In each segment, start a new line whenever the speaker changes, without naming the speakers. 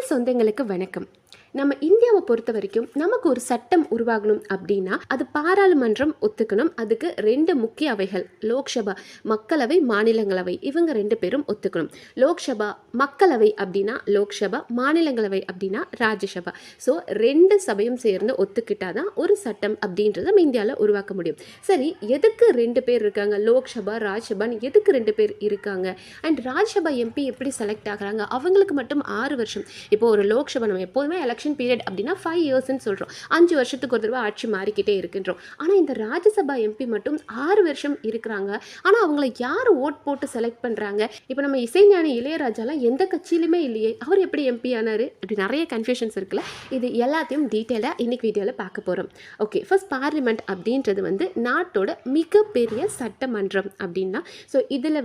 சொந்தங்களுக்கு வணக்கம். நம்ம இந்தியாவை பொறுத்த வரைக்கும் நமக்கு ஒரு சட்டம் உருவாகணும் அப்படின்னா அது பாராளுமன்றம் ஒத்துக்கணும். அதுக்கு ரெண்டு முக்கிய அவைகள், லோக்சபா மக்களவை, மாநிலங்களவை, இவங்க ரெண்டு பேரும் ஒத்துக்கணும். லோக்சபா மக்களவை அப்படின்னா லோக்சபா, மாநிலங்களவை அப்படின்னா ராஜ்யசபா. ஸோ ரெண்டு சபையும் சேர்ந்து ஒத்துக்கிட்டாதான் ஒரு சட்டம் அப்படின்றத நம்ம இந்தியாவில் உருவாக்க முடியும். சரி, எதுக்கு ரெண்டு பேர் இருக்காங்க? லோக்சபா ராஜ்யசபான்னு எதுக்கு ரெண்டு பேர் இருக்காங்க? அண்ட் ராஜ்யசபா எம்பி எப்படி செலக்ட் ஆகுறாங்க? அவங்களுக்கு மட்டும் 6 வருஷம். இப்போ ஒரு லோக்சபா நம்ம எப்போதுமே எலெக்ஷன் பீரியட் அப்படின்னா 5 இயர்ஸ்ன்னு சொல்கிறோம். 5 வருஷத்துக்கு ஒரு தடவை ஆட்சி மாறிக்கிட்டே இருக்கின்றோம். ஆனால் இந்த ராஜ்யசபா எம்பி மட்டும் 6 வருஷம் இருக்கிறாங்க. ஆனால் அவங்கள யார் ஓட் போட்டு செலக்ட் பண்ணுறாங்க? இப்போ நம்ம இசைஞானி இளையராஜாலாம் எந்த கட்சியிலுமே இல்லையே, அவர் எப்படி எம்பி ஆனார்? இப்படி நிறைய கன்ஃபியூஷன்ஸ் இருக்குல்ல. இது எல்லாத்தையும் டீட்டெயிலாக இன்னைக்கு வீடியோவில் பார்க்க போகிறோம். ஓகே, ஃபர்ஸ்ட் பார்லிமெண்ட் அப்படின்றது நாட்டோட மிகப்பெரிய சட்டமன்றம் அப்படின்னா, ஸோ இதில்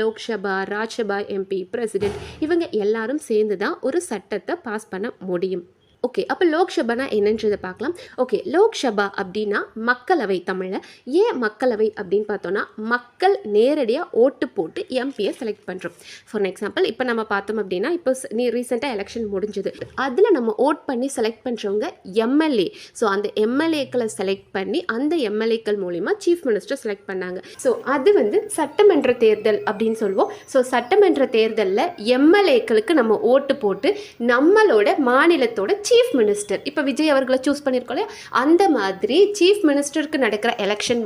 லோக்சபா, ராஜ்யசபா எம்பி, பிரசிடென்ட் இவங்க எல்லாரும் சேர்ந்து தான் ஒரு சட்டத்தை பாஸ் பண்ண முடியும். ஓகே, அப்போ லோக்சபானா என்னன்றதை பார்க்கலாம். ஓகே, லோக்சபா அப்படின்னா மக்களவை. தமிழில் ஏன் மக்களவை அப்படின்னு பார்த்தோன்னா, மக்கள் நேரடியாக ஓட்டு போட்டு எம்பியை செலக்ட் பண்ணுறோம். ஃபார் எக்ஸாம்பிள் இப்போ நம்ம பார்த்தோம் அப்படின்னா, இப்போ ரீசெண்டாக எலெக்ஷன் முடிஞ்சது, அதில் நம்ம ஓட் பண்ணி செலக்ட் பண்ணுறவங்க எம்எல்ஏ. ஸோ அந்த எம்எல்ஏக்களை செலக்ட் பண்ணி அந்த எம்எல்ஏக்கள் மூலிமா சீஃப் மினிஸ்டர் செலக்ட் பண்ணாங்க. ஸோ அது சட்டமன்ற தேர்தல் அப்படின்னு சொல்லுவோம். ஸோ சட்டமன்ற தேர்தலில் எம்எல்ஏக்களுக்கு நம்ம ஓட்டு போட்டு நம்மளோட மாநிலத்தோட சீஃப் மினிஸ்டர், இப்போ விஜய் அவர்களை சூஸ் பண்ணியிருக்கோம் இல்லையா, அந்த மாதிரி சீஃப் மினிஸ்டருக்கு நடக்கிற எலெக்ஷன்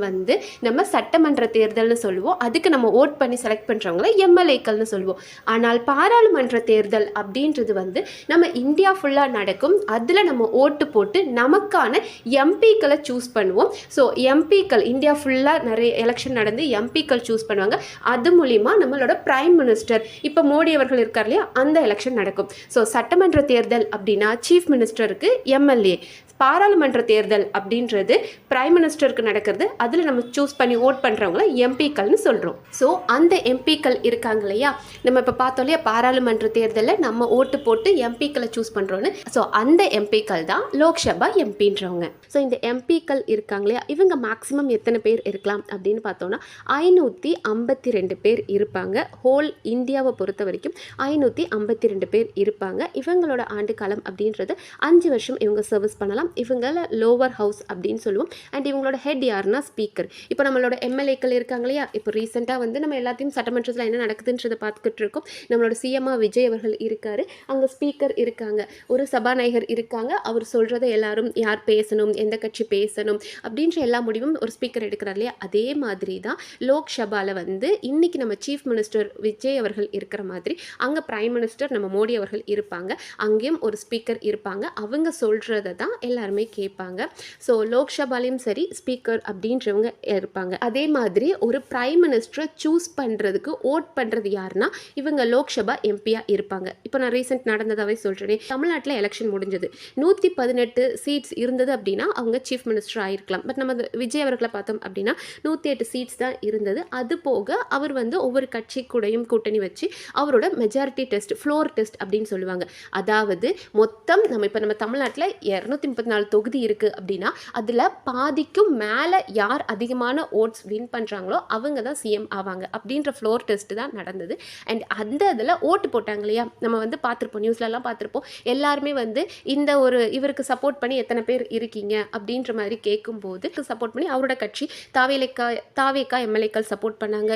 நம்ம சட்டமன்ற தேர்தல்னு சொல்லுவோம். அதுக்கு நம்ம ஓட் பண்ணி செலக்ட் பண்ணுறவங்கள எம்எல்ஏக்கள்னு சொல்லுவோம். ஆனால் பாராளுமன்ற தேர்தல் அப்படின்றது நம்ம இந்தியா ஃபுல்லாக நடக்கும். அதில் நம்ம ஓட்டு போட்டு நமக்கான எம்பிக்களை சூஸ் பண்ணுவோம். ஸோ எம்பிக்கள் இந்தியா ஃபுல்லாக நிறைய எலெக்ஷன் நடந்து எம்பிக்கள் சூஸ் பண்ணுவாங்க. அது மூலிமா நம்மளோட பிரைம் மினிஸ்டர், இப்போ மோடி அவர்கள் இருக்கார் இல்லையா, அந்த எலெக்ஷன் நடக்கும். ஸோ சட்டமன்ற தேர்தல் அப்படின்னா சீஃப் மினிஸ்டருக்கு எம்எல்ஏ, பாராளுமன்ற தேர்தல் அப்படின்றது பிரைம் மினிஸ்டருக்கு நடக்கிறது. அதில் நம்ம சூஸ் பண்ணி ஓட் பண்ணுறவங்கள எம்பிக்கள்னு சொல்கிறோம். ஸோ அந்த எம்பிக்கள் இருக்காங்க இல்லையா, நம்ம இப்போ பார்த்தோம் இல்லையா, பாராளுமன்ற தேர்தலில் நம்ம ஓட்டு போட்டு எம்பிக்களை சூஸ் பண்ணுறோன்னு. ஸோ அந்த எம்பிக்கள் தான் லோக்சபா எம்பின்றவங்க. ஸோ இந்த எம்பிக்கள் இருக்காங்க இல்லையா, இவங்க மேக்ஸிமம் எத்தனை பேர் இருக்கலாம் அப்படின்னு பார்த்தோன்னா 552 பேர் இருப்பாங்க. ஹோல் இந்தியாவை பொறுத்த வரைக்கும் 552 பேர் இருப்பாங்க. இவங்களோட ஆண்டு காலம் அப்படின்றது 5 வருஷம் இவங்க சர்வீஸ் பண்ணலாம். இவங்கள லோவர் ஹவுஸ் அப்படின்னு சொல்லுவோம். அண்ட் இவங்களோட ஹெட் யாருன்னா ஸ்பீக்கர். இப்போ நம்மளோட எம்எல்ஏக்கள் இருக்காங்க இல்லையா, இப்போ ரீசெண்டாக நம்ம எல்லாத்தையும் சட்டமன்றத்தில் என்ன நடக்குதுன்றதை பார்த்துக்கிட்டு இருக்கோம். நம்மளோட சிஎம்ஆ விஜய் அவர்கள் இருக்கார். அங்கே ஸ்பீக்கர் இருக்காங்க, ஒரு சபாநாயகர் இருக்காங்க. அவர் சொல்கிறத எல்லாரும் யார் பேசணும், எந்த கட்சி பேசணும் அப்படின்ற எல்லா முடிவும் ஒரு ஸ்பீக்கர் எடுக்கிறார் இல்லையா. அதே மாதிரி தான் லோக்சபாவில் இன்னைக்கு நம்ம சீஃப் மினிஸ்டர் விஜய் அவர்கள் இருக்கிற மாதிரி அங்கே பிரைம் மினிஸ்டர் நம்ம மோடி அவர்கள் இருப்பாங்க. அங்கேயும் ஒரு ஸ்பீக்கர் இருப்பாங்க. அவங்க சொல்கிறத தான் எல்லாருமே கேட்பாங்க. ஸோ லோக்சபாலையும் சரி ஸ்பீக்கர் அப்படின்றவங்க இருப்பாங்க. அதே மாதிரி ஒரு பிரைம் மினிஸ்டரை சூஸ் பண்ணுறதுக்கு ஓட் பண்ணுறது யாருன்னா இவங்க லோக்சபா எம்பியாக இருப்பாங்க. இப்போ நான் ரீசெண்ட் நடந்ததாகவே சொல்கிறேன். தமிழ்நாட்டில் எலெக்ஷன் முடிஞ்சது, 118 சீட்ஸ் இருந்தது அப்படின்னா அவங்க சீஃப் மினிஸ்டர் ஆகிருக்கலாம். பட் நம்ம விஜய் அவர்களை பார்த்தோம் அப்படின்னா 108 சீட்ஸ் தான் இருந்தது. அது போக அவர் ஒவ்வொரு கட்சி கூடயும் கூட்டணி வச்சு அவரோட மெஜாரிட்டி டெஸ்ட், ஃப்ளோர் டெஸ்ட் அப்படின்னு சொல்லுவாங்க. அதாவது மொத்தம் நம்ம தமிழ்நாட்டில் 234 தொகுதி இருக்குது அப்படின்னா அதில் பாதிக்கும் மேலே யார் அதிகமான ஓட்ஸ் வின் பண்ணுறாங்களோ அவங்க தான் சிஎம் ஆவாங்க அப்படின்ற ஃப்ளோர் டெஸ்ட் தான் நடந்தது. அண்ட் அந்த இதில் ஓட்டு போட்டாங்க இல்லையா, நம்ம பார்த்துருப்போம், நியூஸ்லலாம் பார்த்துருப்போம். எல்லாருமே இந்த ஒரு இவருக்கு சப்போர்ட் பண்ணி எத்தனை பேர் இருக்கீங்க அப்படின்ற மாதிரி கேட்கும்போது சப்போர்ட் பண்ணி அவரோட கட்சி தாவேக்கா எம்எல்ஏக்கள் சப்போர்ட் பண்ணாங்க.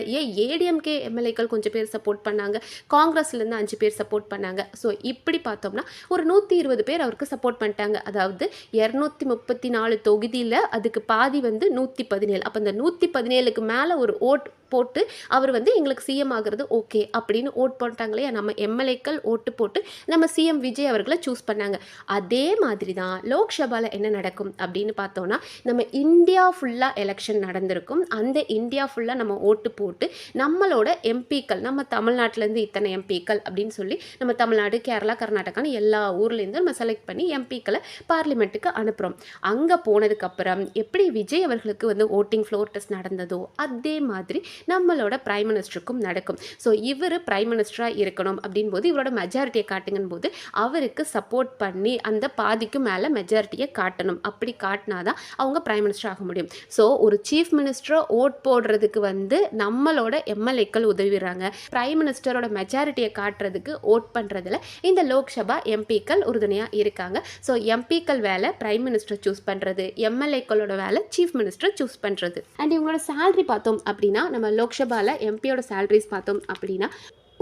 ஏடிஎம்கே எம்எல்ஏக்கள் கொஞ்சம் பேர் சப்போர்ட் பண்ணாங்க. காங்கிரஸ்லேருந்து 5 பேர் சப்போர்ட் பண்ணாங்க. ஸோ இப்படி பார்த்தோம்னா ஒரு 120 பேர் அவருக்கு சப்போர்ட் பண்ணிட்டாங்க. அதாவது 234 தொகுதியில் அதுக்கு பாதி 117. அப்போ அந்த 117க்கு மேலே ஒரு ஓட் போட்டு அவர் எங்களுக்கு சிஎம் ஆகிறது ஓகே அப்படின்னு ஓட் போட்டாங்களே, நம்ம எம்எல்ஏக்கள் ஓட்டு போட்டு நம்ம சிஎம் விஜய் அவர்களை சூஸ் பண்ணாங்க. அதே மாதிரி தான் லோக்சபாவில் என்ன நடக்கும் அப்படின்னு பார்த்தோன்னா, நம்ம இந்தியா ஃபுல்லாக எலெக்ஷன் நடந்திருக்கும். அந்த இந்தியா ஃபுல்லாக நம்ம ஓட்டு போட்டு நம்மளோட எம்பிக்கள், நம்ம தமிழ்நாட்டிலேருந்து இத்தனை எம்பிக்கள் அப்படின்னு சொல்லி நம்ம தமிழ்நாடு, கேரளா, கர்நாடகான்னு எல்லா ஊர்லேருந்து நம்ம செலக்ட் பண்ணி எம்பிக்களை பார்லிமெண்ட் பார்லிமெண்ட்டுக்கு அனுப்புகிறோம். அங்கே போனதுக்கப்புறம் எப்படி விஜய் அவர்களுக்கு வந்து ஓட்டிங் ஃப்ளோர் டெஸ்ட் நடந்ததோ அதே மாதிரி நம்மளோட பிரைம் மினிஸ்டருக்கும் நடக்கும். ஸோ இவர் பிரைம் மினிஸ்டராக இருக்கணும் அப்படின் போது இவரோட மெஜாரிட்டியை காட்டுங்கன்னு போது அவருக்கு சப்போர்ட் பண்ணி அந்த பாதிக்கு மேலே மெஜாரிட்டியை காட்டணும். அப்படி காட்டினாதான் அவங்க பிரைம் மினிஸ்டர் ஆக முடியும். ஸோ ஒரு சீஃப் மினிஸ்டரை ஓட் போடுறதுக்கு வந்து நம்மளோட எம்எல்ஏக்கள் உதவிடுறாங்க. பிரைம் மினிஸ்டரோட மெஜாரிட்டியை காட்டுறதுக்கு ஓட் பண்ணுறதுல இந்த லோக்சபா எம்பிக்கள் உறுதுணையாக இருக்காங்க. ஸோ எம்பிக்கள் வேலை பிரைம் மினிஸ்டர் சூஸ் பண்ணுறது, எம்எல்ஏக்களோட வேலை சீஃப் மினிஸ்டர் சூஸ் பண்ணுறது. அண்ட் இவங்களோட சேலரி பார்த்தோம் அப்படின்னா நம்ம லோக்சபாவில் எம்பியோட சேலரிஸ் பார்த்தோம் அப்படின்னா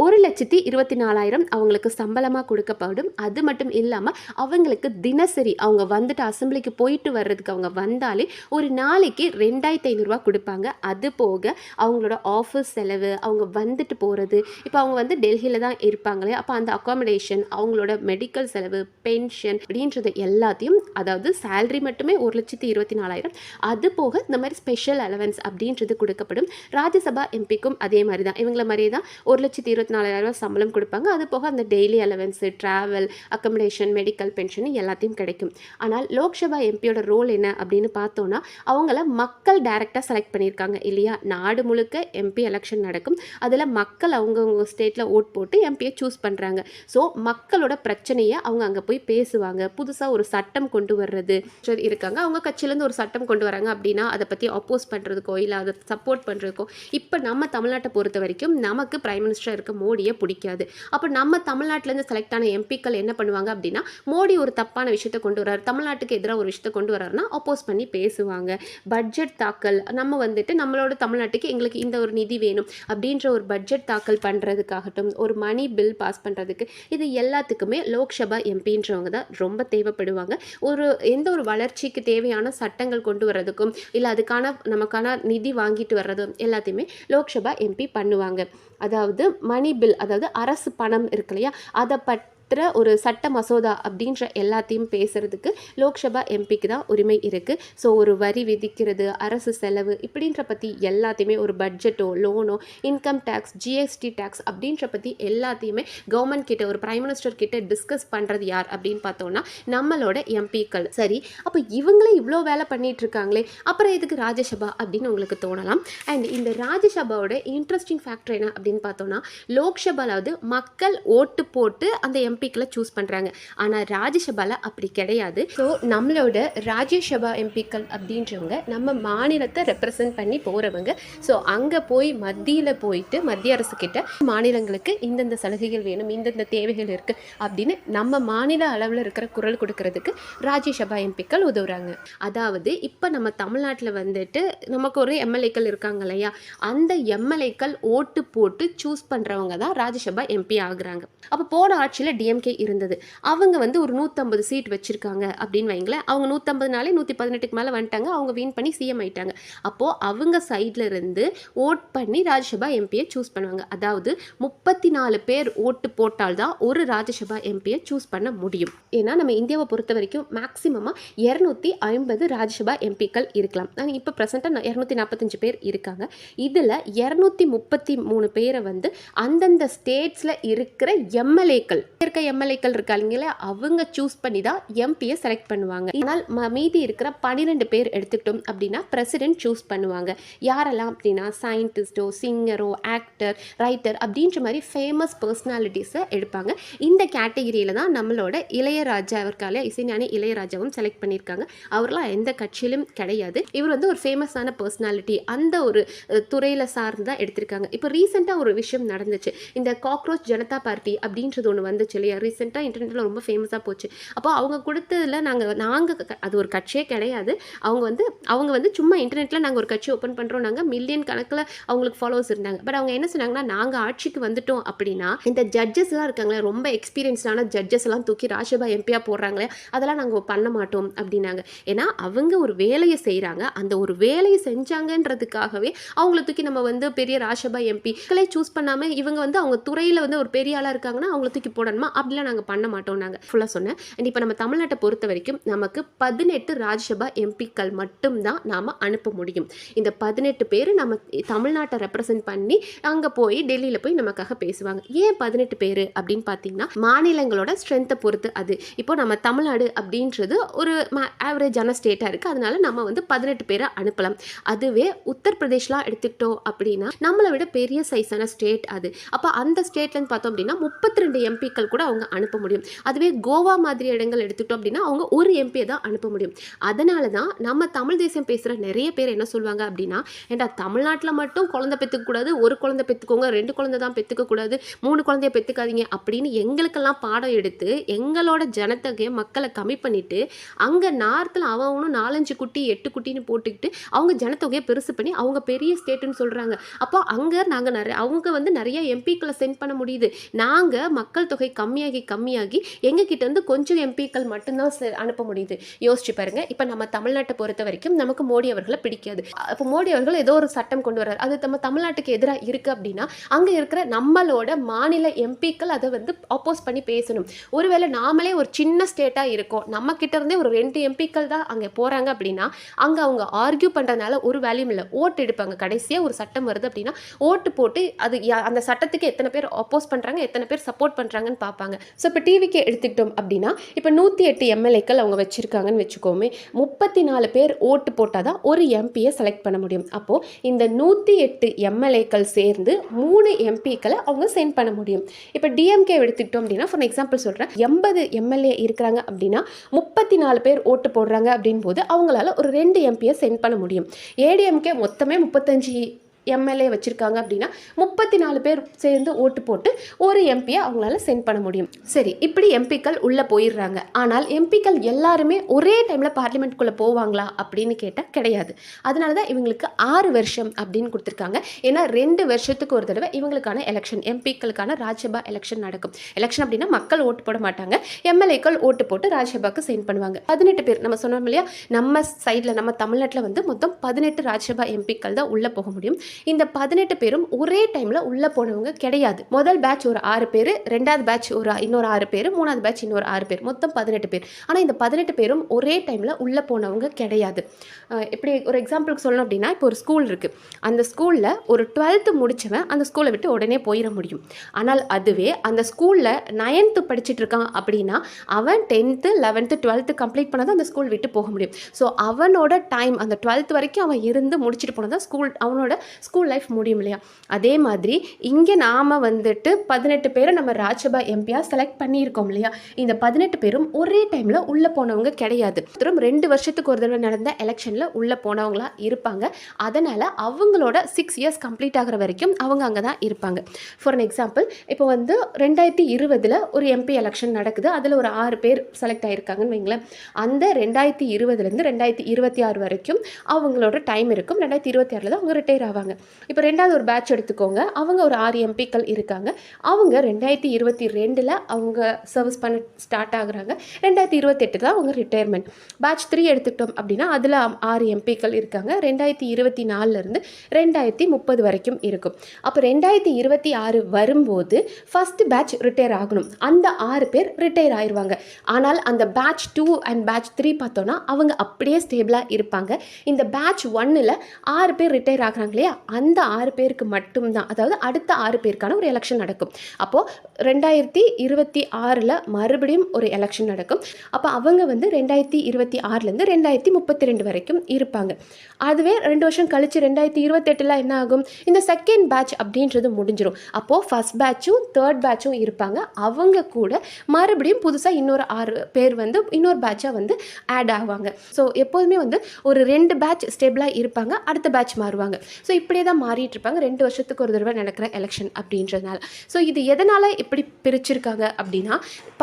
1,24,000 அவங்களுக்கு சம்பளமாக கொடுக்கப்படும். அது மட்டும் இல்லாமல் அவங்களுக்கு தினசரி அவங்க வந்துட்டு அசம்பிளிக்கு போயிட்டு வர்றதுக்கு அவங்க வந்தாலே ஒரு நாளைக்கு 2,500 கொடுப்பாங்க. அது போக அவங்களோட ஆஃபீஸ் செலவு, அவங்க வந்துட்டு போகிறது, இப்போ அவங்க வந்து டெல்லியில் தான் இருப்பாங்களே, அப்போ அந்த அக்காமடேஷன், அவங்களோட மெடிக்கல் செலவு, பென்ஷன் அப்படின்றது எல்லாத்தையும், அதாவது சேலரி மட்டுமே 1,24,000, அது போக இந்த மாதிரி ஸ்பெஷல் அலவன்ஸ் அப்படின்றது கொடுக்கப்படும். ராஜ்யசபா எம்பிக்கும் அதே மாதிரி தான், இவங்கள மாதிரியே தான் 1,24,000 சம்பளம் கொடுப்பாங்க. அது போக அந்த daily allowance, travel, accommodation, medical, pension எல்லாத்தையும் கிடைக்கும். ஆனால் லோக்சபா எம்பியோட ரோல் என்ன அப்படின்னு பார்த்தோன்னா அவங்கள மக்கள் டைரெக்டாக செலக்ட் பண்ணியிருக்காங்க இல்லையா. நாடு முழுக்க எம்பி எலெக்ஷன் நடக்கும். அதில் மக்கள் அவங்கவுங்க ஸ்டேட்டில் ஓட் போட்டு எம்பியை சூஸ் பண்ணுறாங்க. ஸோ மக்களோட பிரச்சனையை அவங்க அங்கே போய் பேசுவாங்க. புதுசாக ஒரு சட்டம் கொண்டு வர்றது இருக்காங்க, அவங்க கட்சியிலேருந்து ஒரு சட்டம் கொண்டு வராங்க அப்படின்னா அதை பற்றி அப்போஸ் பண்ணுறதுக்கோ இல்லை அதை சப்போர்ட் பண்ணுறதுக்கோ. இப்போ நம்ம தமிழ்நாட்டை பொறுத்த வரைக்கும் நமக்கு பிரைம் மினிஸ்டராக இருக்க மோடியை பிடிக்காது. அப்போ நம்ம தமிழ்நாட்டிலேருந்து செலக்ட் ஆன எம்பிக்கள் என்ன பண்ணுவாங்க அப்படின்னா, மோடி ஒரு தப்பான விஷயத்தை கொண்டு வர்றாரு, தமிழ்நாட்டுக்கு எதிராக ஒரு விஷயத்தை கொண்டு வர்றாருன்னா அப்போஸ் பண்ணி பேசுவாங்க. பட்ஜெட் தாக்கல், நம்ம வந்துட்டு நம்மளோட தமிழ்நாட்டுக்கு எங்களுக்கு இந்த ஒரு நிதி வேணும் அப்படின்ற ஒரு பட்ஜெட் தாக்கல் பண்ணுறதுக்காகட்டும், ஒரு மணி பில் பாஸ் பண்ணுறதுக்கு, இது எல்லாத்துக்குமே லோக்சபா எம்பின்றவங்க தான் ரொம்ப தேவைப்படுவாங்க. எந்த ஒரு வளர்ச்சிக்கு தேவையான சட்டங்கள் கொண்டு வர்றதுக்கும் இல்லை அதுக்கான நமக்கான நிதி வாங்கிட்டு வர்றதும் எல்லாத்தையுமே லோக்சபா எம்பி பண்ணுவாங்க. அதாவது மணி பில், அதாவது அரசு பணம் இருக்கு இல்லையா, அதை ஒரு சட்ட மசோதா அப்படின்ற எல்லாத்தையும் பேசுறதுக்கு லோக்சபா எம்பிக்கு தான் உரிமை இருக்குது. ஸோ ஒரு வரி விதிக்கிறது, அரசு செலவு இப்படின்ற பற்றி எல்லாத்தையுமே, ஒரு பட்ஜெட்டோ லோனோ இன்கம் டேக்ஸ், ஜிஎஸ்டி டேக்ஸ் அப்படின்ற பற்றி எல்லாத்தையுமே கவர்மெண்ட் கிட்ட, ஒரு பிரைம் மினிஸ்டர் கிட்ட டிஸ்கஸ் பண்ணுறது யார் அப்படின்னு பார்த்தோன்னா நம்மளோட எம்பிக்கள். சரி, அப்போ இவங்களே இவ்வளோ வேலை பண்ணிட்டு இருக்காங்களே, அப்புறம் இதுக்கு ராஜ்யசபா அப்படின்னு உங்களுக்கு தோணலாம். அண்ட் இந்த ராஜ்யசபாவோட இன்ட்ரெஸ்டிங் ஃபேக்டர் என்ன அப்படின்னு பார்த்தோன்னா, லோக்சபாலாவது மக்கள் ஓட்டு போட்டு அந்த எம்பிக்களை சூஸ் பண்ணுறாங்க. ஆனால் ராஜ்யசபாவில் அப்படி கிடையாது. ஸோ நம்மளோட ராஜ்யசபா எம்பிக்கள் அப்படின்றவங்க நம்ம மாநிலத்தை ரெப்ரசன்ட் பண்ணி போகிறவங்க. ஸோ அங்கே போய் மத்தியில் போயிட்டு மத்திய அரசு கிட்ட மாநிலங்களுக்கு இந்தந்த சலுகைகள் வேணும், இந்தந்த தேவைகள் இருக்குது அப்படின்னு நம்ம மாநில அளவில் இருக்கிற குரல் கொடுக்கறதுக்கு ராஜ்யசபா எம்பிக்கள் உதவுறாங்க. அதாவது இப்போ நம்ம தமிழ்நாட்டில் வந்துட்டு நமக்கு ஒரு எம்எல்ஏக்கள் இருக்காங்க இல்லையா, அந்த எம்எல்ஏக்கள் ஓட்டு போட்டு சூஸ் பண்ணுறவங்க தான் ராஜ்யசபா எம்பி ஆகுறாங்க. அப்போ போன ஆட்சியில் டிஎம்கே இருந்தது, அவங்க வந்து ஒரு 150 சீட் வச்சுருக்காங்க அப்படின்னு வைங்களேன். அவங்க 150நாலே 118க்கு மேலே வந்துட்டாங்க, அவங்க வின் பண்ணி சிஎம் ஆயிட்டாங்க. அப்போது அவங்க சைடில் இருந்து ஓட் பண்ணி ராஜ்யசபா எம்பியை சூஸ் பண்ணுவாங்க. அதாவது 34 பேர் ஓட்டு போட்டால் தான் ஒரு ராஜ்யசபா எம்பியை சூஸ் பண்ண முடியும். ஏன்னா நம்ம இந்தியாவை பொறுத்த வரைக்கும் மேக்ஸிமமாக 250 ராஜ்யசபா எம்பிக்கள் இருக்கலாம். ஆனால் இப்போ ப்ரெசென்ட்டாக 245 பேர் இருக்காங்க. இதில் 233 பேரை வந்து அந்தந்த ஸ்டேட்ஸில் இருக்கிற எம்எல்ஏக்கள் இருக்காங்களே அவங்க சூஸ் பண்ணி தான் எம்பியை செலக்ட் பண்ணுவாங்க. ஆனால் மீதி இருக்கிற 12 பேர் எடுத்துக்கிட்டோம் அப்படின்னா பிரசிடென்ட் சூஸ் பண்ணுவாங்க. யாரெல்லாம் அப்படின்னா சயின்டிஸ்டோ, சிங்கரோ, ஆக்டர், ரைட்டர் அப்படின்ற மாதிரி ஃபேமஸ் பர்சனாலிட்டிஸை எடுப்பாங்க. இந்த கேட்டகிரியில் தான் நம்மளோட இளையராஜா இருக்கால, இசைஞானி இளையராஜாவும் செலக்ட் பண்ணியிருக்காங்க. அவரெல்லாம் எந்த கட்சியிலும் கிடையாது. இவர் வந்து ஒரு ஃபேமஸான பர்சனாலிட்டி, அந்த ஒரு துறையில் சார்ந்து தான் எடுத்திருக்காங்க. இப்போ ரீசெண்டாக ஒரு விஷயம் நடந்துச்சு, இந்த காக்ரோச் ஜனதா பார்ட்டி அப்படின்றது ஒன்று வந்துச்சு இல்லையா, ரீசெண்டாக இன்டர்நெட்டில் ரொம்ப ஃபேமஸாக போச்சு. அப்போ அவங்க கொடுத்ததில் நாங்கள் அது ஒரு கட்சியே கிடையாது, அவங்க வந்து சும்மா இன்டர்நெட்டில் நாங்கள் ஒரு கட்சி ஓப்பன் பண்ணுறோம், நாங்கள் மில்லியன் கணக்கில் அவங்களுக்கு ஃபாலோவர்ஸ் இருந்தாங்க. பட் அவங்க என்ன சொன்னாங்கன்னா, நாங்கள் ஆட்சிக்கு வந்துட்டோம் அப்படின்னா இந்த ஜட்ஜஸ்லாம் இருக்காங்களே, ரொம்ப எக்ஸ்பீரியன்ஸ்டான ஜட்ஜஸ் எல்லாம் தூக்கி ராஜ்யசபா எம்பியாக போடுறாங்களே, அதெல்லாம் நாங்கள் பண்ண மாட்டோம் அப்படின்னாங்க. ஏன்னா அவங்க ஒரு வேலையை செய்கிறாங்க, அந்த ஒரு வேலையை செஞ்சாங்கன்றதுக்காகவே அவங்கள தூக்கி நம்ம வந்து பெரிய ராஜ்யசபா எம்பிக்களை சூஸ் பண்ணாமல் இவங்க வந்து அவங்க துறையில் வந்து ஒரு பெரிய ஆளாக இருக்காங்கன்னா அவங்கள தூக்கி போடணுமா அப்படிலாம் நாங்கள் பண்ண மாட்டோம் நாங்கள் ஃபுல்லாக சொன்னேன். அண்ட் இப்போ நம்ம தமிழ்நாட்டை பொறுத்த வரைக்கும் நமக்கு 18 ராஜ்யசபா எம்பிக்கள் மட்டும்தான் நாம் அனுப்ப முடியும். இந்த 18 பேர் நம்ம தமிழ்நாட்டை ரெப்ரசன்ட் பண்ணி அங்கே போய் டெல்லியில் போய் நமக்காக பேசுவாங்க. ஏன் 18 பேர் அப்படின்னு பார்த்தீங்கன்னா மாநிலங்களோட ஸ்ட்ரென்த்தை பொறுத்து. அது இப்போ நம்ம தமிழ்நாடு அப்படின்றது ஒரு ஆவரேஜான ஸ்டேட்டாக இருக்குது, அதனால நம்ம வந்து 18 பேரை அனுப்பலாம். அதுவே உத்தரப்பிரதேஷ்லாம் எடுத்துக்கிட்டோம் அப்படின்னா நம்மளை விட பெரிய சைஸான ஸ்டேட் அது. அப்போ அந்த ஸ்டேட்லன்னு பார்த்தோம் அப்படின்னா 32 எம்பிக்கள் கூட அவங்க அனுப்ப முடியும். அதுவே கோவா மாதிரி இடங்கள் எடுத்துக்கிட்டோம் அப்படின்னா அவங்க ஒரு எம்பியை தான் அனுப்ப முடியும். அதனால தான் நம்ம தமிழ் தேசம் பேசுகிற நிறைய பேர் என்ன சொல்லுவாங்க அப்படின்னா, ஏண்டா தமிழ்நாட்டில் மட்டும் குழந்தை பெற்றுக்கக்கூடாது, ஒரு குழந்தை பெற்றுக்கோங்க, 2 குழந்தை தான் பெற்றுக்கக்கூடாது, 3 குழந்தைய பெற்றுக்காதீங்க அப்படின்னு எங்களுக்கெல்லாம் பாடம் எடுத்து எங்களோட ஜனத்தொகையை மக்களை கம்மி பண்ணிட்டு அங்கே நார்த்தில் அவனும் 4-5 குட்டி 8 குட்டின்னு போட்டுக்கிட்டு அவங்க ஜனத்தொகையை பெருசு பண்ணி அவங்க பெரிய ஸ்டேட்டுன்னு சொல்கிறாங்க. அப்போ அங்கே நாங்கள் அவங்க வந்து நிறைய எம்பிக்களை சென்ட் பண்ண முடியுது. நாங்கள் மக்கள் தொகை கம்மியாகி எங்ககிட்ட இருந்து கொஞ்சம் எம்பிக்கள் மட்டும்தான் அனுப்ப முடியுது. யோசிச்சு பாருங்க. இப்போ நம்ம தமிழ்நாட்டை பொறுத்த வரைக்கும் நமக்கு மோடி அவர்களை பிடிக்காது. இப்போ மோடி அவர்கள் ஏதோ ஒரு சட்டம் கொண்டு வர்றாரு, அது நம்ம தமிழ்நாட்டுக்கு எதிராக இருக்கு அப்படின்னா அங்கே இருக்கிற நம்மளோட மாநில எம்பிக்கள் அதை வந்து அப்போஸ் பண்ணி பேசணும். ஒருவேளை நாமளே ஒரு சின்ன ஸ்டேட்டாக இருக்கோம், நம்ம கிட்ட இருந்தே ஒரு 2 எம்பிக்கள் தான் அங்கே போகிறாங்க அப்படின்னா அங்கே அவங்க ஆர்கியூ பண்ணுறதுனால ஒரு வேல்யூம் இல்லை. ஓட்டு எடுப்பாங்க. கடைசியாக ஒரு சட்டம் வருது அப்படின்னா ஓட்டு போட்டு அது அந்த சட்டத்துக்கு எத்தனை பேர் அப்போஸ் பண்ணுறாங்க, எத்தனை பேர் சப்போர்ட் பண்ணுறாங்கன்னு பார்ப்பாங்க. ஸோ இப்போ டிவிக்கு எடுத்துக்கிட்டோம் அப்படின்னா இப்போ 108 எம்எல்ஏக்கள் அவங்க வச்சுருக்காங்கன்னு வச்சுக்கோமே, 34 பேர் ஓட்டு போட்டால் தான் ஒரு எம்பியை செலக்ட் பண்ண முடியும். அப்போது இந்த 108 எம்எல்ஏக்கள் சேர்ந்து 3 எம்பிக்களை அவங்க சென்ட் பண்ண முடியும். இப்போ டிஎம்கே எடுத்துக்கிட்டோம் அப்படின்னா ஃபார் எக்ஸாம்பிள் சொல்கிறேன், 80 எம்எல்ஏ இருக்கிறாங்க அப்படின்னா 34 பேர் ஓட்டு போடுறாங்க அப்படின் போது அவங்களால ஒரு 2 எம்பியை சென்ட் பண்ண முடியும். ஏடிஎம்கே மொத்தமே 35 எம்எல்ஏ வச்சுருக்காங்க அப்படின்னா 34 பேர் சேர்ந்து ஓட்டு போட்டு ஒரு எம்பியை அவங்களால சென்ட் பண்ண முடியும். சரி, இப்படி எம்பிக்கள் உள்ளே போயிடுறாங்க. ஆனால் எம்பிக்கள் எல்லாருமே ஒரே டைமில் பார்லிமெண்ட்குள்ளே போவாங்களா அப்படின்னு கேட்டால் கிடையாது. அதனால தான் இவங்களுக்கு 6 வருஷம் அப்படின்னு கொடுத்துருக்காங்க. ஏன்னா 2 வருஷத்துக்கு ஒரு தடவை இவங்களுக்கான எலெக்ஷன், எம்பிக்களுக்கான ராஜ்யசபா எலெக்ஷன் நடக்கும். எலெக்ஷன் அப்படின்னா மக்கள் ஓட்டு போட மாட்டாங்க, எம்எல்ஏக்கள் ஓட்டு போட்டு ராஜ்யசபாக்கு சென்ட் பண்ணுவாங்க. 18 பேர் நம்ம சொன்னோம் இல்லையா, நம்ம சைடில் நம்ம தமிழ்நாட்டில் வந்து மொத்தம் 18 ராஜ்யசபா எம்பிக்கள் தான் உள்ளே போக முடியும். இந்த 18 பேரும் ஒரே டைமில் உள்ளே போனவங்க கிடையாது. முதல் பேட்ச் ஒரு 6 பேர், ரெண்டாவது பேட்ச் இன்னொரு 6 பேர், மூணாவது பேட்ச் இன்னொரு 6 பேர், மொத்தம் 18 பேர். ஆனால் இந்த 18 பேரும் ஒரே டைமில் உள்ளே போனவங்க கிடையாது. இப்படி ஒரு எக்ஸாம்பிளுக்கு சொல்லணும் அப்படின்னா, இப்போ ஒரு ஸ்கூல் இருக்குது, அந்த ஸ்கூலில் ஒரு 12th முடித்தவன் அந்த ஸ்கூலை விட்டு உடனே போயிட முடியும். ஆனால் அதுவே அந்த ஸ்கூலில் 9th படிச்சுட்டு இருக்கான் அப்படின்னா அவன் 10th 11th 12th கம்ப்ளீட் பண்ணால் அந்த ஸ்கூல் விட்டு போக முடியும். ஸோ அவனோட டைம் அந்த 12th வரைக்கும் அவன் இருந்து முடிச்சுட்டு போனால் தான் அவனோட ஸ்கூல் லைஃப் முடியும் இல்லையா. அதே மாதிரி இங்கே நாம் வந்துட்டு 18 பேரை நம்ம ராஜ்யசபா எம்பியாக செலக்ட் பண்ணியிருக்கோம் இல்லையா. இந்த 18 பேரும் ஒரே டைமில் உள்ளே போனவங்க கிடையாது. 2 வருஷத்துக்கு ஒரு தடவை நடந்த எலெக்ஷனில் உள்ளே போனவங்களா இருப்பாங்க. அதனால் அவங்களோட 6 இயர்ஸ் கம்ப்ளீட் ஆகிற வரைக்கும் அவங்க அங்கே தான் இருப்பாங்க. ஃபார் அன் எக்ஸாம்பிள், இப்போ வந்து 2020 ஒரு எம்பி எலெக்ஷன் நடக்குது, அதில் ஒரு 6 பேர் செலக்ட் ஆகியிருக்காங்கன்னு வைங்களேன். அந்த 2020 2026 வரைக்கும் அவங்களோட டைம் இருக்கும். 2026 தான் அவங்க ரிட்டையர் ஆவாங்க. இப்போ 2வது ஒரு பேட்ச் எடுத்துக்கோங்க, அவங்க ஒரு 6 எம்பிக்கள் இருக்காங்க. அவங்க 2022 அவங்க சர்வீஸ் பண்ண ஸ்டார்ட் ஆகுறாங்க. 2028 தான் அவங்க ரிட்டையர்மெண்ட். பேட்ச் 3 எடுத்துக்கிட்டோம் அப்படின்னா அதில் 6 எம்பிக்கள் இருக்காங்க. 2024 2030 வரைக்கும் இருக்கும். அப்போ 2026 வரும்போது ஃபஸ்ட் பேட்ச் ரிட்டையர் ஆகணும். அந்த 6 பேர் ரிட்டையர் ஆயிடுவாங்க. ஆனால் அந்த பேட்ச் 2 அண்ட் பேட்ச் 3 பார்த்தோன்னா அவங்க அப்படியே ஸ்டேபிளாக இருப்பாங்க. இந்த பேட்ச் 1ல் 6 பேர் ரிட்டையர் ஆகுறாங்க இல்லையா, அந்த 6 பேருக்கு மட்டும்தான், அதாவது அடுத்த 6 பேருக்கான ஒரு எலெக்ஷன் நடக்கும். அப்போது 2026 மறுபடியும் ஒரு எலெக்ஷன் நடக்கும். அப்போ அவங்க வந்து 2026 2032 வரைக்கும் இருப்பாங்க. அதுவே 2 வருஷம் கழிச்சு 2028 என்ன ஆகும், இந்த செகண்ட் பேட்ச் அப்படின்றது முடிஞ்சிடும். அப்போது ஃபர்ஸ்ட் பேட்சும் தேர்ட் பேட்சும் இருப்பாங்க. அவங்க கூட மறுபடியும் புதுசாக இன்னொரு 6 பேர் வந்து இன்னொரு பேட்சாக வந்து ஆட் ஆவாங்க. ஸோ எப்போதுமே வந்து ஒரு 2 பேட்ச் ஸ்டேபிளாக இருப்பாங்க, அடுத்த பேட்ச் மாறுவாங்க. ஸோ இப்படியே தான் மாறிட்டு இருப்பாங்க 2 வருஷத்துக்கு ஒரு தடவை நடக்கிற எலெக்ஷன் அப்படின்றதுனால. ஸோ இது எதனால் இப்படி பிரிச்சிருக்காங்க அப்படின்னா,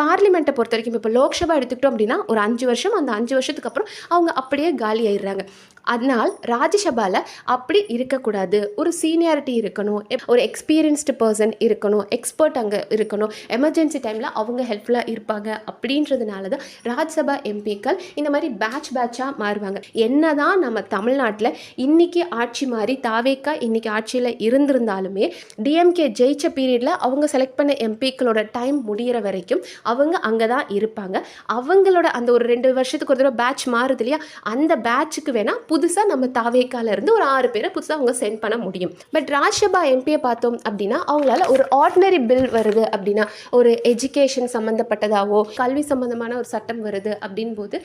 பார்லிமெண்ட்டை பொறுத்த வரைக்கும் இப்போ லோக்சபா எடுத்துக்கிட்டோம் அப்படின்னா ஒரு 5 வருஷம், அந்த 5 வருஷத்துக்கு அப்புறம் அவங்க அப்படியே காலி ஆயிடுறாங்க. அதனால் ராஜ்யசபாவில் அப்படி இருக்கக்கூடாது. ஒரு சீனியாரிட்டி இருக்கணும், ஒரு எக்ஸ்பீரியன்ஸ்டு பர்சன் இருக்கணும், எக்ஸ்பர்ட் அங்கே இருக்கணும், எமர்ஜென்சி டைமில் அவங்க ஹெல்ப்ஃபுல்லாக இருப்பாங்க. அப்படின்றதுனால தான் ராஜ்யசபா எம்பிக்கள் இந்த மாதிரி பேட்சாக மாறுவாங்க. என்னதான் நம்ம தமிழ்நாட்டில் இன்றைக்கி ஆட்சி மாறி தாவேக்கா இன்றைக்கி ஆட்சியில் இருந்திருந்தாலுமே டிஎம்கே ஜெயிச்ச பீரியடில் அவங்க செலக்ட் பண்ண எம்பிக்களோட டைம் முடிகிற வரைக்கும் அவங்க அங்கே தான் இருப்பாங்க. அவங்களோட அந்த ஒரு 2 வருஷத்துக்கு ஒரு தடவை பேட்ச் மாறுது இல்லையா, அந்த பேட்சுக்கு வேணால் புதுசாக நம்ம தாவேக்காலேருந்து ஒரு 6 பேரை புதுசாக அவங்க சென்ட் பண்ண முடியும். பட் ராஜ்யசபா எம்பியை பார்த்தோம் அப்படின்னா அவங்களால ஒரு ஆர்டினரி பில் வருது அப்படின்னா, ஒரு எஜுகேஷன் சம்மந்தப்பட்டதாவோ கல்வி சம்மந்தமான ஒரு சட்டம் வருது அப்படின் போது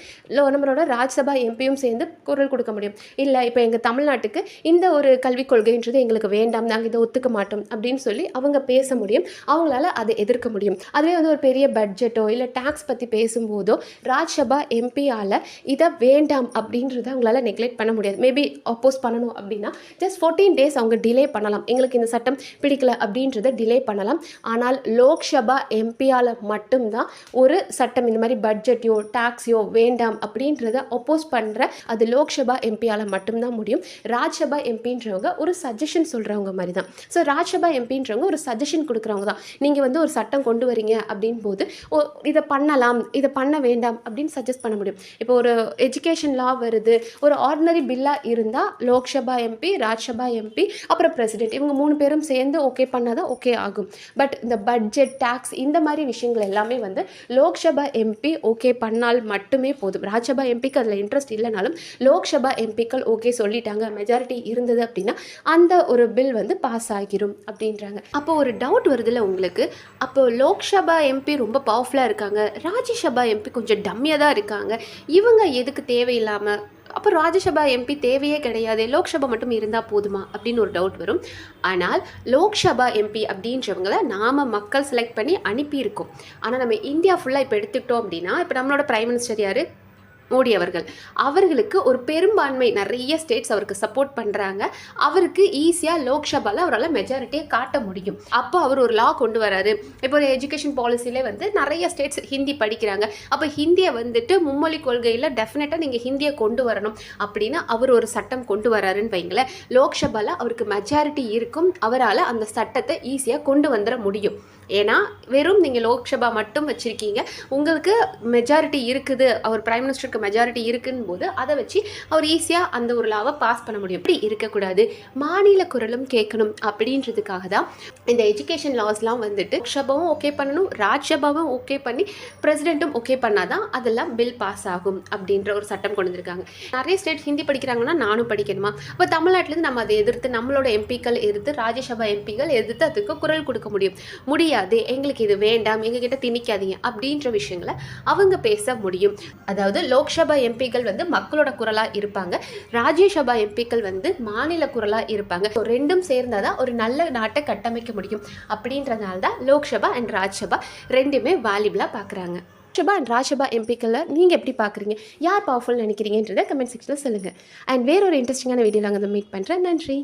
நம்மளோட ராஜ்யசபா எம்பியும் சேர்ந்து குரல் கொடுக்க முடியும். இல்லை இப்போ எங்கள் தமிழ்நாட்டுக்கு இந்த ஒரு கல்விக் கொள்கைன்றது எங்களுக்கு வேண்டாம், நாங்கள் இதை ஒத்துக்க மாட்டோம் அப்படின்னு சொல்லி அவங்க பேச முடியும். அவங்களால அதை எதிர்க்க முடியும். அதுவே வந்து ஒரு பெரிய பட்ஜெட்டோ இல்லை டேக்ஸ் பற்றி பேசும்போதோ ராஜ்யசபா எம்பியால் இதை வேண்டாம் அப்படின்றத அவங்களால நெக்லெக்ட் பண்ண முடியாது. மேபி அப்போஸ் பண்ணணும் அப்படின்னா ஜஸ்ட் 14 டேஸ் அவங்க டிலே பண்ணலாம். எங்களுக்கு இந்த சட்டம் பிடிக்கல அப்படின்றத டிலே பண்ணலாம். ஆனால் லோக்சபா எம்பியால் மட்டும்தான் ஒரு சட்டம் இந்த மாதிரி பட்ஜெட்டையோ டேக்ஸையோ வேண்டாம் அப்படின்றத அப்போஸ் பண்ணுற அது லோக்சபா எம்பியால் மட்டும்தான் முடியும். ராஜ்யசபா எம்பின்றவங்க ஒரு சஜஷன் சொல்கிறவங்க மாதிரி தான். ஸோ ராஜ்யசபா எம்பின்றவங்க ஒரு சஜஷன் கொடுக்குறவங்க தான். நீங்கள் வந்து ஒரு சட்டம் கொண்டு வரீங்க அப்படின் போது இதை பண்ணலாம், இதை பண்ண வேண்டாம் அப்படின்னு சஜஸ்ட் பண்ண முடியும். இப்போ ஒரு எஜுகேஷன் லா வருது, ஒரு ஆர்டினரி பில்லாக இருந்தால் லோக்சபா எம்பி, ராஜ்யசபா எம்பி, அப்புறம் பிரசிடென்ட் இவங்க 3 பேரும் சேர்ந்து ஓகே பண்ணாதான் ஓகே ஆகும். பட் இந்த பட்ஜெட் டேக்ஸ் இந்த மாதிரி விஷயங்கள் எல்லாமே வந்து லோக்சபா எம்பி ஓகே பண்ணால் மட்டுமே போதும். ராஜ்யசபா எம்பிக்கு அதில் இன்ட்ரெஸ்ட் இல்லைனாலும் லோக்சபா எம்பிக்கள் ஓகே சொல்லிட்டாங்க, மெஜாரிட்டி இருந்தது அப்படின்னா அந்த ஒரு பில் வந்து பாஸ் ஆகிரும் அப்படின்றாங்க. அப்போ ஒரு டவுட் வருதுல்ல உங்களுக்கு, அப்போ லோக்சபா எம்பி ரொம்ப பவர்ஃபுல்லாக இருக்காங்க, ராஜ்யசபா எம்பி கொஞ்சம் டம்மியாக தான் இருக்காங்க, இவங்க எதுக்கு தேவையில்லாமல், அப்போ ராஜ்யசபா எம்பி தேவையே கிடையாது, லோக்சபா மட்டும் இருந்தால் போதுமா அப்படின்னு ஒரு டவுட் வரும். ஆனால் லோக்சபா எம்பி அப்படின்றவங்கள நாம் மக்கள் செலக்ட் பண்ணி அனுப்பியிருக்கோம். ஆனால் நம்ம இந்தியா ஃபுல்லாக இப்போ எடுத்துக்கிட்டோம் அப்படின்னா, இப்போ நம்மளோட பிரைம் மினிஸ்டர் யார், மோடி அவர்கள். அவர்களுக்கு ஒரு பெரும்பான்மை நிறைய ஸ்டேட்ஸ் அவருக்கு சப்போர்ட் பண்ணுறாங்க. அவருக்கு ஈஸியாக லோக்சபாவில் அவரால் மெஜாரிட்டியை காட்ட முடியும். அப்போ அவர் ஒரு லா கொண்டு வராரு. இப்போ ஒரு எஜுகேஷன் பாலிசியிலே வந்து நிறைய ஸ்டேட்ஸ் ஹிந்தி படிக்கிறாங்க. அப்போ ஹிந்தியை வந்துட்டு மும்மொழி கொள்கையில் டெஃபினட்டாக நீங்கள் ஹிந்தியை கொண்டு வரணும் அப்படின்னு அவர் ஒரு சட்டம் கொண்டு வராருன்னு வைங்களேன். லோக்சபாவில் அவருக்கு மெஜாரிட்டி இருக்கும், அவரால் அந்த சட்டத்தை ஈஸியாக கொண்டு வந்துட முடியும். ஏன்னா வெறும் நீங்கள் லோக்சபா மட்டும் வச்சுருக்கீங்க, உங்களுக்கு மெஜாரிட்டி இருக்குது, அவர் பிரைம் மினிஸ்டருக்கு மெஜாரிட்டி இருக்குன்னு போது அதை வச்சு அவர் ஈஸியாக அந்த ஒரு லாவை பாஸ் பண்ண முடியும். இப்படி இருக்கக்கூடாது, மாநில குரலும் கேட்கணும் அப்படின்றதுக்காக தான் இந்த எஜுகேஷன் லாஸ்லாம் வந்துட்டு லோக்சபாவும் ஓகே பண்ணணும், ராஜ்யசபாவும் ஓகே பண்ணி பிரசிடென்ட்டும் ஓகே பண்ணாதான் அதெல்லாம் பில் பாஸ் ஆகும் அப்படின்ற ஒரு சட்டம் கொண்டு வந்திருக்காங்க. நிறைய ஸ்டேட் ஹிந்தி படிக்கிறாங்கன்னா நானும் படிக்கணுமா? இப்போ தமிழ்நாட்டிலேருந்து நம்ம அதை எதிர்த்து நம்மளோட எம்பிக்கள் எதிர்த்து ராஜ்யசபா எம்பிக்கள் எதிர்த்து அதுக்கு குரல் கொடுக்க முடியாது, எங்களுக்கு இது வேண்டாம், எங்ககிட்ட திணிக்காதீங்க அப்படின்ற விஷயங்களை அவங்க பேச முடியும். அதாவது லோக்சபா எம்பிக்கள் வந்து மக்களோட குரலா இருப்பாங்க, ராஜ்யசபா எம்பிக்கள் வந்து மாநில குரலா இருப்பாங்க. ரெண்டும் சேர்ந்தாதான் ஒரு நல்ல நாட்டை கட்டமைக்க முடியும். அப்படின்றதுனால தான் லோக்சபா அண்ட் ராஜ்யசபா ரெண்டுமே வேல்யூபிளா பார்க்குறாங்க. லோக்சபா அண்ட் ராஜ்யசபா எம்பிக்களை நீங்கள் எப்படி பார்க்குறீங்க, யார் பவர்ஃபுல் நினைக்கிறீங்கன்றதை கமெண்ட் செக்ஷனில் சொல்லுங்கள். அண்ட் வேற ஒரு இன்ட்ரெஸ்டிங்கான வீடியோவில் அங்கே மீட் பண்ணுறேன். நன்றி.